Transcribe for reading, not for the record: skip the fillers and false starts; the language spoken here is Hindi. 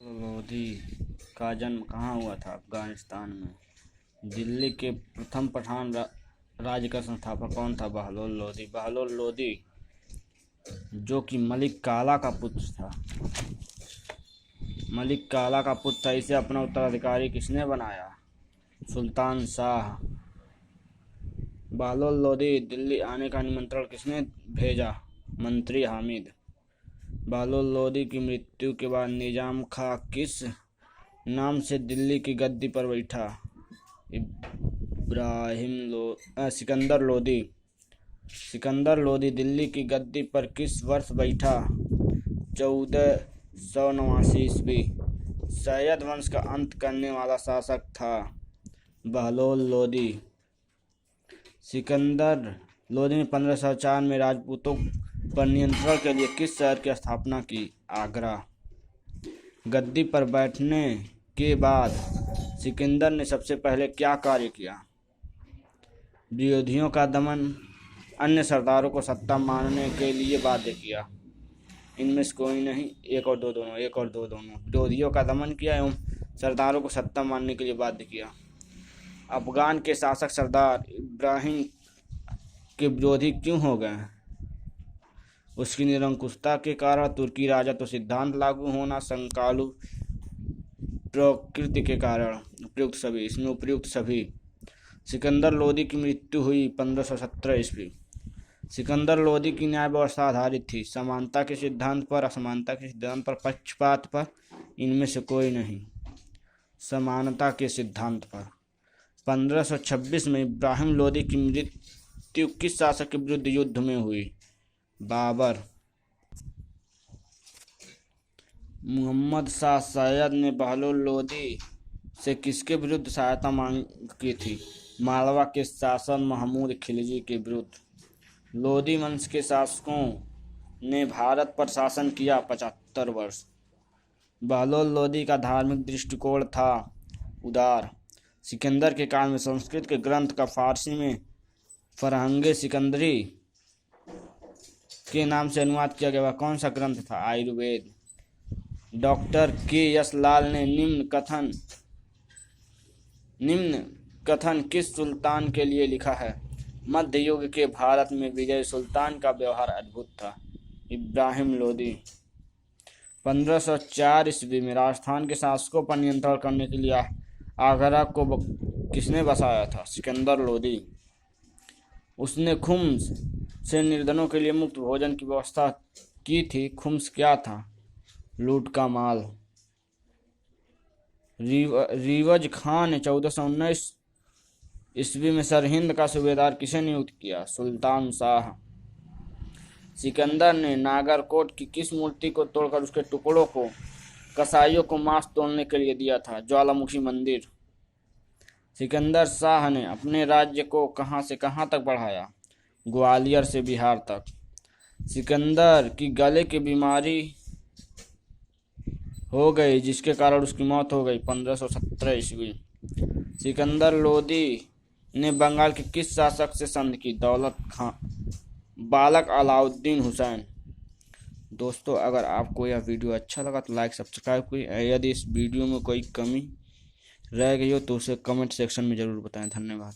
लोधी का जन्म कहाँ हुआ था? अफगानिस्तान में। दिल्ली के प्रथम पठान राज्य का संस्थापक कौन था? बहलोल लोधी। बहलोल लोधी जो कि मलिक काला का पुत्र था। मलिक काला का पुत्र था। इसे अपना उत्तराधिकारी किसने बनाया? सुल्तान शाह। बहलोल लोधी दिल्ली आने का निमंत्रण किसने भेजा? मंत्री हामिद। बहलोल लोधी की मृत्यु के बाद निजाम खां किस नाम से दिल्ली की गद्दी पर बैठा? सिकंदर लोधी। सिकंदर लोधी दिल्ली की गद्दी पर किस वर्ष बैठा? 1489 ईस्वी। सैयद वंश का अंत करने वाला शासक था बहलोल लोधी। सिकंदर लोधी ने 1504 में राजपूतों पर नियंत्रण के लिए किस शहर की स्थापना की? आगरा। गद्दी पर बैठने के बाद सिकंदर ने सबसे पहले क्या कार्य किया? विरोधियों का दमन, अन्य सरदारों को सत्ता मानने के लिए बाध्य किया। इनमें से कोई नहीं। एक और दो दोनों। विरोधियों का दमन किया एवं सरदारों को सत्ता मानने के लिए बाध्य किया। अफगान के शासक सरदार इब्राहिम के विरोधी क्यों हो गए? उसकी निरंकुशता के कारण, तुर्की राजत्व सिद्धांत लागू होना, संकालू प्रकृति के कारण। उपयुक्त सभी। सिकंदर लोधी की मृत्यु हुई 1517 ईस्वी। सिकंदर लोधी की न्याय व्यवस्था आधारित थी समानता के सिद्धांत पर, असमानता के सिद्धांत पर, पक्षपात पर। इनमें से कोई नहीं। समानता के सिद्धांत पर। 1526 में इब्राहिम लोधी की मृत्यु किस शासक के विरुद्ध युद्ध में हुई? बाबर। मोहम्मद शाह सैयद ने बहलोल लोधी से किसके विरुद्ध सहायता मांग की थी? मालवा के शासक महमूद खिलजी के विरुद्ध। लोधी वंश के शासकों ने भारत पर शासन किया 75 वर्ष। बहलोल लोधी का धार्मिक दृष्टिकोण था उदार। सिकंदर के काल में संस्कृत के ग्रंथ का फारसी में फरहंगे सिकंदरी के नाम से अनुवाद किया गया। वह कौन सा ग्रंथ था? आयुर्वेद। Doctor KS. लाल ने निम्न कथन किस सुल्तान के लिए लिखा है? मध्य युग के भारत में विजय सुल्तान का व्यवहार अद्भुत था। इब्राहिम लोधी। 1504 ईस्वी में राजस्थान के शासकों पर नियंत्रण करने के लिए आगरा को किसने बसाया था? सिकंदर लोधी। उसने खुम्स से निर्धनों के लिए मुफ्त भोजन की व्यवस्था की थी। खुम्स क्या था? लूट का माल। रिवज खान ने 1419 ईस्वी में सरहिंद का सूबेदार किसे नियुक्त किया? सुल्तान शाह। सिकंदर ने नागरकोट की किस मूर्ति को तोड़कर उसके टुकड़ों को कसाईयों को मांस तोड़ने के लिए दिया था? ज्वालामुखी मंदिर। सिकंदर शाह ने अपने राज्य को कहां से कहां तक बढ़ाया? ग्वालियर से बिहार तक। सिकंदर की गले की बीमारी हो गई जिसके कारण उसकी मौत हो गई 1517 ईस्वी। सिकंदर लोधी ने बंगाल के किस शासक से संधि की? दौलत खां। बालक अलाउद्दीन हुसैन। दोस्तों, अगर आपको यह वीडियो अच्छा लगा तो लाइक सब्सक्राइब करिए। यदि इस वीडियो में कोई कमी रह गई हो तो उसे कमेंट सेक्शन में ज़रूर बताएं। धन्यवाद।